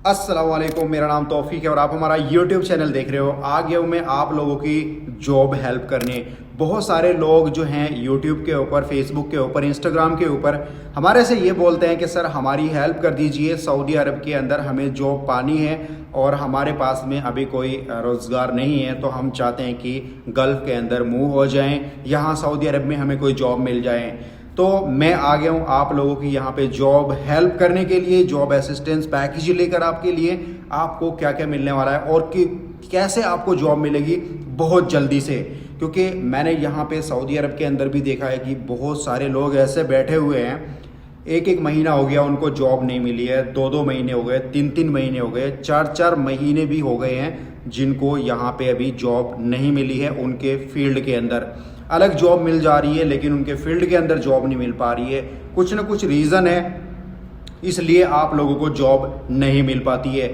अस्सलाम वालेकुम, मेरा नाम तौफीक है और आप हमारा यूट्यूब चैनल देख रहे हो। आ गया हूँ मैं आप लोगों की जॉब हेल्प करने। बहुत सारे लोग जो हैं यूट्यूब के ऊपर, फेसबुक के ऊपर, इंस्टाग्राम के ऊपर हमारे से ये बोलते हैं कि सर हमारी हेल्प कर दीजिए, सऊदी अरब के अंदर हमें जॉब पानी है और हमारे पास में अभी कोई रोज़गार नहीं है, तो हम चाहते हैं कि गल्फ़ के अंदर मूव हो जाएं, यहाँ सऊदी अरब में हमें कोई जॉब मिल जाए। तो मैं आ गया हूँ आप लोगों की यहाँ पे जॉब हेल्प करने के लिए, जॉब असिस्टेंस पैकेज लेकर आपके लिए। आपको क्या क्या मिलने वाला है और कि कैसे आपको जॉब मिलेगी बहुत जल्दी से, क्योंकि मैंने यहाँ पे सऊदी अरब के अंदर भी देखा है कि बहुत सारे लोग ऐसे बैठे हुए हैं, एक एक महीना हो गया उनको जॉब नहीं मिली है, 2-2 महीने हो गए, 3-3 महीने हो गए, 4-4 महीने भी हो गए हैं जिनको यहाँ पे अभी जॉब नहीं मिली है। उनके फील्ड के अंदर अलग जॉब मिल जा रही है लेकिन उनके फील्ड के अंदर जॉब नहीं मिल पा रही है। कुछ ना कुछ रीज़न है, इसलिए आप लोगों को जॉब नहीं मिल पाती है।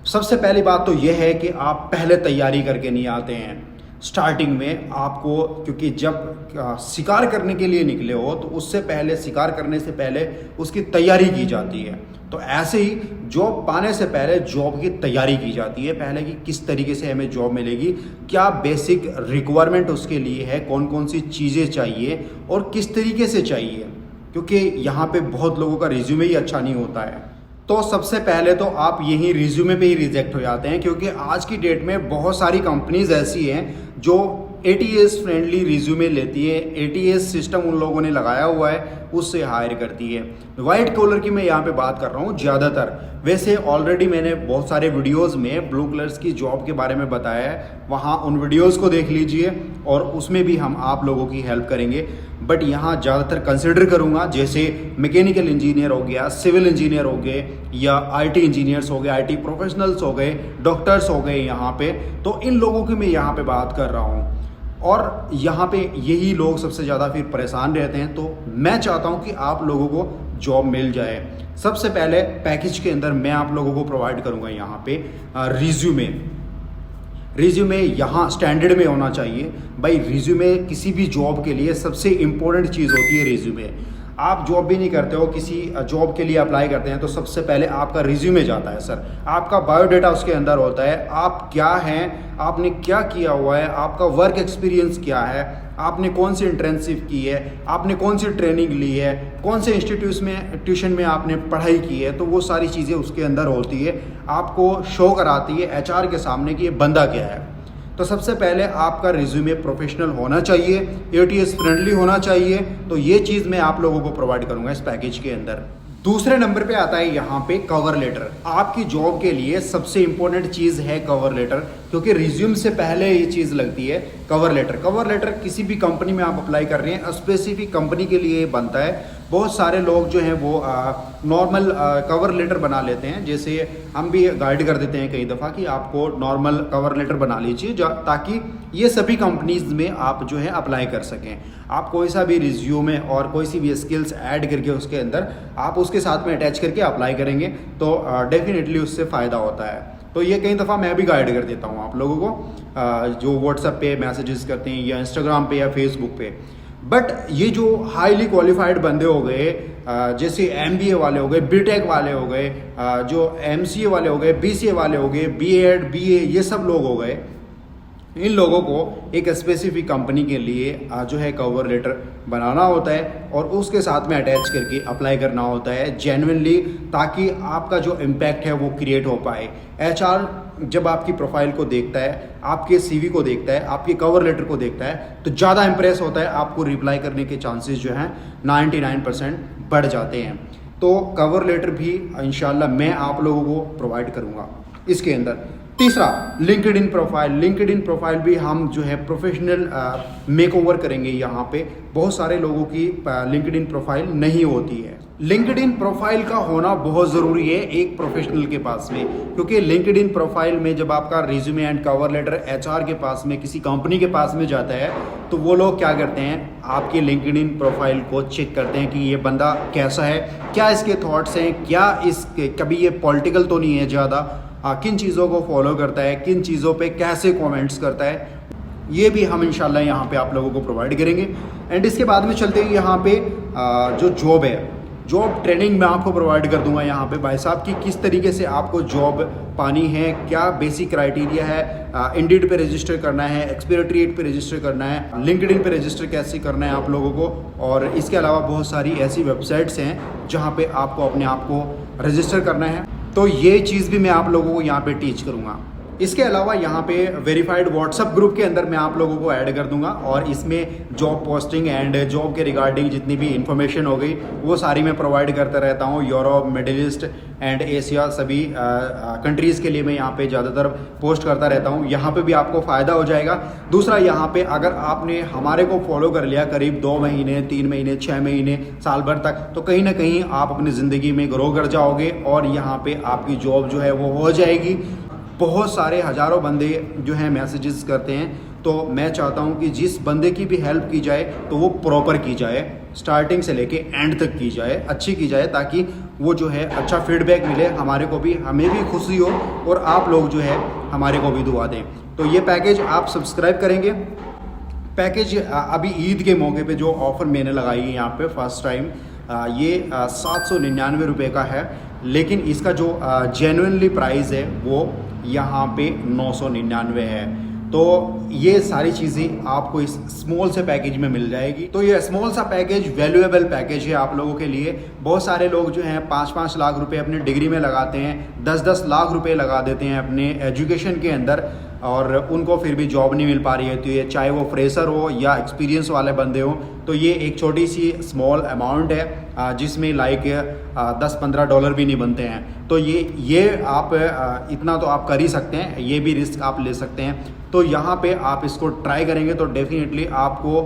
सबसे पहली बात तो यह है कि आप पहले तैयारी करके नहीं आते हैं स्टार्टिंग में आपको, क्योंकि जब शिकार करने के लिए निकले हो तो उससे पहले, शिकार करने से पहले उसकी तैयारी की जाती है। तो ऐसे ही जॉब पाने से पहले जॉब की तैयारी की जाती है पहले कि किस तरीके से हमें जॉब मिलेगी, क्या बेसिक रिक्वायरमेंट उसके लिए है, कौन कौन सी चीज़ें चाहिए और किस तरीके से चाहिए, क्योंकि यहाँ पे बहुत लोगों का रिज्यूमे ही अच्छा नहीं होता है। तो सबसे पहले तो आप यही रिज्यूमे पे ही रिजेक्ट हो जाते हैं, क्योंकि आज की डेट में बहुत सारी कंपनीज ऐसी हैं जो एटीएस फ्रेंडली रिज्यूमे लेती है, एटीएस सिस्टम उन लोगों ने लगाया हुआ है, उससे हायर करती है। वाइट कॉलर की मैं यहाँ पे बात कर रहा हूँ ज़्यादातर। वैसे ऑलरेडी मैंने बहुत सारे वीडियोस में ब्लू कलर्स की जॉब के बारे में बताया है, वहाँ उन वीडियोस को देख लीजिए और उसमें भी हम आप लोगों की हेल्प करेंगे। बट यहाँ ज़्यादातर कंसिडर करूँगा जैसे मैकेनिकल इंजीनियर हो गया, सिविल इंजीनियर हो गए, या आईटी इंजीनियर्स हो गए, आईटी प्रोफेशनल्स हो गए, डॉक्टर्स हो गए यहाँ पे, तो इन लोगों की मैं यहाँ पे बात कर रहा हूँ। और यहाँ पे यही लोग सबसे ज़्यादा फिर परेशान रहते हैं। तो मैं चाहता हूँ कि आप लोगों को जॉब मिल जाए। सबसे पहले पैकेज के अंदर मैं आप लोगों को प्रोवाइड करूँगा यहाँ पे रिज्यूमे यहाँ स्टैंडर्ड में होना चाहिए भाई। रिज्यूमे किसी भी जॉब के लिए सबसे इम्पोर्टेंट चीज़ होती है रिज्यूमे। आप जॉब भी नहीं करते हो, किसी जॉब के लिए अप्लाई करते हैं तो सबसे पहले आपका रिज्यूमे जाता है सर, आपका बायोडाटा उसके अंदर होता है, आप क्या हैं, आपने क्या किया हुआ है, आपका वर्क एक्सपीरियंस क्या है, आपने कौन सी इंटर्नशिप की है, आपने कौन सी ट्रेनिंग ली है, कौन से ट्यूशन में आपने पढ़ाई की है, तो वो सारी चीज़ें उसके अंदर होती है, आपको शो कराती है एचआर के सामने कि ये बंदा क्या है। तो सबसे पहले आपका रिज्यूमे प्रोफेशनल होना चाहिए, एटीएस फ्रेंडली होना चाहिए। तो ये चीज़ मैं आप लोगों को प्रोवाइड करूंगा इस पैकेज के अंदर। दूसरे नंबर पे आता है यहाँ पे कवर लेटर। आपकी जॉब के लिए सबसे इंपॉर्टेंट चीज़ है कवर लेटर, क्योंकि रिज्यूम से पहले ये चीज़ लगती है कवर लेटर। कवर लेटर किसी भी कंपनी में आप अप्लाई कर रहे हैं, स्पेसिफिक कंपनी के लिए बनता है। बहुत सारे लोग जो हैं वो नॉर्मल कवर लेटर बना लेते हैं, जैसे हम भी गाइड कर देते हैं कई दफ़ा कि आपको नॉर्मल कवर लेटर बना लीजिए ताकि ये सभी कंपनीज में आप जो है अप्लाई कर सकें। आप कोई सा भी रिज्यूमे और कोई सी भी स्किल्स ऐड करके उसके अंदर आप उसके साथ में अटैच करके अप्लाई करेंगे तो डेफिनेटली उससे फ़ायदा होता है। तो ये कई दफ़ा मैं भी गाइड कर देता हूँ आप लोगों को जो व्हाट्सएप पे मैसेजेस करते हैं या इंस्टाग्राम पे या फेसबुक पे। बट ये जो हाईली क्वालिफाइड बंदे हो गए, जैसे एमबीए वाले हो गए, बीटेक वाले हो गए, जो एमसीए वाले हो गए, बीसीए वाले हो गए, बीएड बीए, ये सब लोग हो गए, इन लोगों को एक स्पेसिफिक कंपनी के लिए जो है कवर लेटर बनाना होता है और उसके साथ में अटैच करके अप्लाई करना होता है जेन्युइनली, ताकि आपका जो इम्पैक्ट है वो क्रिएट हो पाए। एचआर जब आपकी प्रोफाइल को देखता है, आपके सीवी को देखता है, आपके कवर लेटर को देखता है तो ज़्यादा इंप्रेस होता है, आपको रिप्लाई करने के चांसेस जो हैं 99% बढ़ जाते हैं। तो कवर लेटर भी इंशाल्लाह मैं आप लोगों को प्रोवाइड करूँगा इसके अंदर। तीसरा, लिंक्डइन प्रोफाइल। लिंक्डइन प्रोफाइल भी हम जो है प्रोफेशनल मेकओवर करेंगे। यहाँ पे बहुत सारे लोगों की लिंक्डइन प्रोफाइल नहीं होती है। लिंक्डइन प्रोफाइल का होना बहुत ज़रूरी है एक प्रोफेशनल के पास में, क्योंकि लिंक्डइन प्रोफाइल में जब आपका resume and cover letter HR के पास में, किसी कंपनी के पास में जाता है, तो वो लोग क्या करते हैं, आपके लिंक्डइन प्रोफाइल को चेक करते हैं कि ये बंदा कैसा है, क्या इसके थॉट्स हैं, क्या इसके कभी ये पॉलिटिकल तो नहीं है ज़्यादा, किन चीज़ों को फॉलो करता है, किन चीज़ों पे कैसे कमेंट्स करता है, ये भी हम इंशाल्लाह यहाँ पे आप लोगों को प्रोवाइड करेंगे। एंड इसके बाद में चलते हैं यहाँ पे जो जॉब है, जॉब ट्रेनिंग मैं आपको प्रोवाइड कर दूंगा यहाँ पे भाई साहब कि किस तरीके से आपको जॉब पानी है, क्या बेसिक क्राइटेरिया है, इंडीड पे रजिस्टर करना है, एक्सपीरियड पे रजिस्टर करना है, लिंक्डइन पे रजिस्टर कैसे करना है आप लोगों को। और इसके अलावा बहुत सारी ऐसी वेबसाइट्स हैं जहाँ पे आपको अपने आप को रजिस्टर करना है। तो ये चीज़ भी मैं आप लोगों को यहाँ पे टीच करूँगा। इसके अलावा यहाँ पे वेरीफाइड व्हाट्सएप ग्रुप के अंदर मैं आप लोगों को ऐड कर दूंगा और इसमें जॉब पोस्टिंग एंड जॉब के रिगार्डिंग जितनी भी इंफॉर्मेशन हो गई वो सारी मैं प्रोवाइड करता रहता हूँ। Europe, middle east and Asia सभी कंट्रीज़ के लिए मैं यहाँ पे ज़्यादातर पोस्ट करता रहता हूँ। यहाँ पे भी आपको फ़ायदा हो जाएगा। दूसरा, यहाँ पे अगर आपने हमारे को फॉलो कर लिया करीब 2 महीने, 3 महीने, 6 महीने, साल भर तक, तो कहीं ना कहीं आप अपनी ज़िंदगी में ग्रो कर जाओगे और यहाँ पे आपकी जॉब जो है वो हो जाएगी। बहुत सारे हज़ारों बंदे जो हैं मैसेजेस करते हैं, तो मैं चाहता हूं कि जिस बंदे की भी हेल्प की जाए तो वो प्रॉपर की जाए, स्टार्टिंग से लेके एंड तक की जाए, अच्छी की जाए, ताकि वो जो है अच्छा फीडबैक मिले हमारे को भी, हमें भी खुशी हो और आप लोग जो है हमारे को भी दुआ दें। तो ये पैकेज आप सब्सक्राइब करेंगे। पैकेज अभी ईद के मौके पे जो ऑफ़र मैंने लगाई है यहाँ पे फर्स्ट टाइम, ये 799 रुपये का है, लेकिन इसका जो जेन्युइनली प्राइस है वो यहाँ पे 999 है। तो ये सारी चीज़ें आपको इस स्मॉल से पैकेज में मिल जाएगी। तो ये स्मॉल सा पैकेज वैल्यूएबल पैकेज है आप लोगों के लिए। बहुत सारे लोग जो हैं 5-5 लाख रुपए अपनी डिग्री में लगाते हैं, 10-10 लाख रुपए लगा देते हैं अपने एजुकेशन के अंदर, और उनको फिर भी जॉब नहीं मिल पा रही है। तो ये चाहे वो फ्रेशर हो या एक्सपीरियंस वाले बंदे हो, तो ये एक छोटी सी स्मॉल अमाउंट है जिसमें लाइक $10-15 भी नहीं बनते हैं। तो ये आप इतना तो आप कर ही सकते हैं, ये भी रिस्क आप ले सकते हैं। तो यहाँ पे आप इसको ट्राई करेंगे तो डेफिनेटली आपको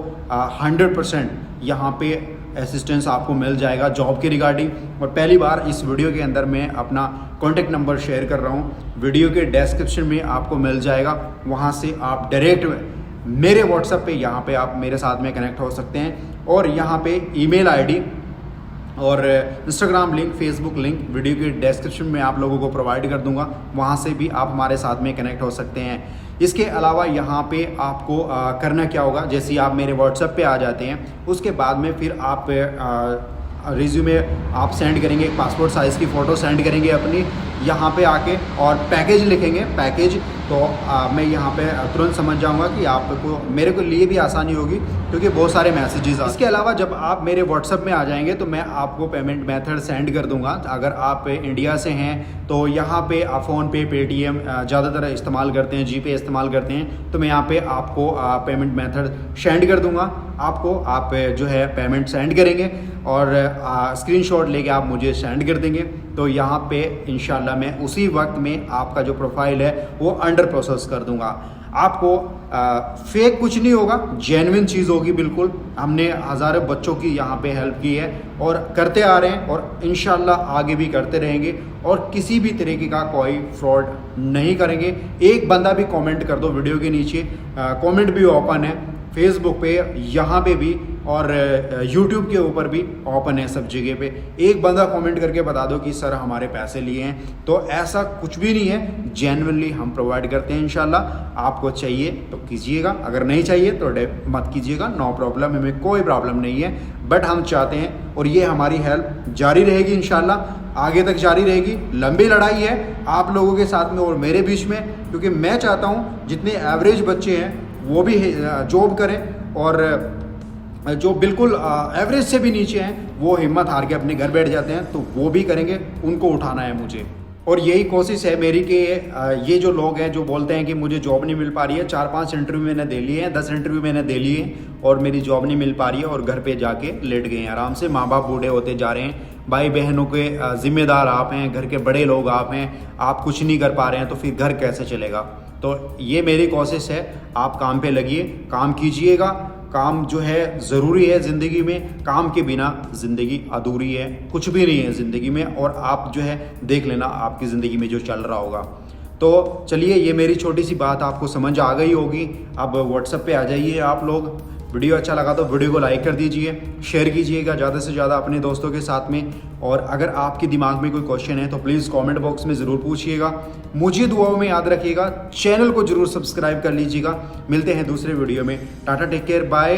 100% यहाँ पे असिस्टेंस आपको मिल जाएगा जॉब के रिगार्डिंग। और पहली बार इस वीडियो के अंदर मैं अपना कॉन्टैक्ट नंबर शेयर कर रहा हूँ, वीडियो के डिस्क्रिप्शन में आपको मिल जाएगा, वहाँ से आप डायरेक्ट मेरे व्हाट्सएप पे यहाँ पे आप मेरे साथ में कनेक्ट हो सकते हैं। और यहाँ पे ईमेल आईडी और Instagram link, Facebook link video के डिस्क्रिप्शन में आप लोगों को प्रोवाइड कर दूंगा, वहाँ से भी आप हमारे साथ में कनेक्ट हो सकते हैं। इसके अलावा यहाँ पे आपको करना क्या होगा, जैसे आप मेरे व्हाट्सएप पे आ जाते हैं, उसके बाद में फिर आप रिज्यूमे आप सेंड करेंगे, एक पासपोर्ट साइज़ की फ़ोटो सेंड करेंगे अपनी, यहाँ पे आके और पैकेज लिखेंगे पैकेज। तो मैं यहाँ पे तुरंत समझ जाऊँगा कि आपको, मेरे को लिए भी आसानी होगी क्योंकि बहुत सारे मैसेजेस। इसके अलावा जब आप मेरे व्हाट्सएप में आ जाएंगे तो मैं आपको पेमेंट मेथड सेंड कर दूँगा। अगर आप इंडिया से हैं तो यहाँ पे आप फ़ोनपे, पेटीएम ज़्यादातर इस्तेमाल करते हैं, जीपे इस्तेमाल करते हैं, तो मैं यहाँ पे आपको पेमेंट मेथड सेंड कर दूँगा आपको। आप जो है पेमेंट सेंड करेंगे और स्क्रीनशॉट लेके आप मुझे सेंड कर देंगे। तो यहाँ पे इंशाल्लाह मैं उसी वक्त में आपका जो प्रोफाइल है वो अंडर प्रोसेस कर दूंगा। आपको फेक कुछ नहीं होगा, जेन्युइन चीज़ होगी बिल्कुल। हमने हज़ारों बच्चों की यहाँ पे हेल्प की है और करते आ रहे हैं और इंशाल्लाह आगे भी करते रहेंगे और किसी भी तरीके का कोई फ्रॉड नहीं करेंगे। एक बंदा भी कमेंट कर दो वीडियो के नीचे, कमेंट भी ओपन है फेसबुक पे, यहाँ पे भी, और यूट्यूब के ऊपर भी ओपन है सब जगह पे। एक बंदा कमेंट करके बता दो कि सर हमारे पैसे लिए हैं, तो ऐसा कुछ भी नहीं है, जेन्युइनली हम प्रोवाइड करते हैं इंशाल्लाह। आपको चाहिए तो कीजिएगा, अगर नहीं चाहिए तो मत कीजिएगा, नो प्रॉब्लम, हमें कोई प्रॉब्लम नहीं है। बट हम चाहते हैं और ये हमारी हेल्प जारी रहेगी इंशाल्लाह, आगे तक जारी रहेगी। लंबी लड़ाई है आप लोगों के साथ में और मेरे बीच में, क्योंकि मैं चाहता हूँ जितने एवरेज बच्चे हैं वो भी जॉब करें और जो बिल्कुल एवरेज से भी नीचे हैं वो हिम्मत हार के अपने घर बैठ जाते हैं, तो वो भी करेंगे, उनको उठाना है मुझे। और यही कोशिश है मेरी कि ये जो लोग हैं जो बोलते हैं कि मुझे जॉब नहीं मिल पा रही है, 4-5 इंटरव्यू मैंने दे लिए हैं, 10 इंटरव्यू मैंने दे लिए हैं और मेरी जॉब नहीं मिल पा रही है और घर पे जाके लेट गए हैं आराम से। माँ बाप बूढ़े होते जा रहे हैं, भाई बहनों के जिम्मेदार आप हैं, घर के बड़े लोग आप हैं, आप कुछ नहीं कर पा रहे हैं तो फिर घर कैसे चलेगा। तो ये मेरी कोशिश है, आप काम पे लगिए, काम कीजिएगा। काम जो है ज़रूरी है ज़िंदगी में, काम के बिना ज़िंदगी अधूरी है, कुछ भी नहीं है ज़िंदगी में। और आप जो है देख लेना आपकी ज़िंदगी में जो चल रहा होगा। तो चलिए, ये मेरी छोटी सी बात आपको समझ आ गई होगी। अब व्हाट्सएप पे आ जाइए आप लोग। वीडियो अच्छा लगा तो वीडियो को लाइक कर दीजिए, शेयर कीजिएगा ज़्यादा से ज़्यादा अपने दोस्तों के साथ में। और अगर आपके दिमाग में कोई क्वेश्चन है तो प्लीज़ कमेंट बॉक्स में ज़रूर पूछिएगा। मुझे दुआओं में याद रखिएगा, चैनल को ज़रूर सब्सक्राइब कर लीजिएगा। मिलते हैं दूसरे वीडियो में। Tata, take care, bye.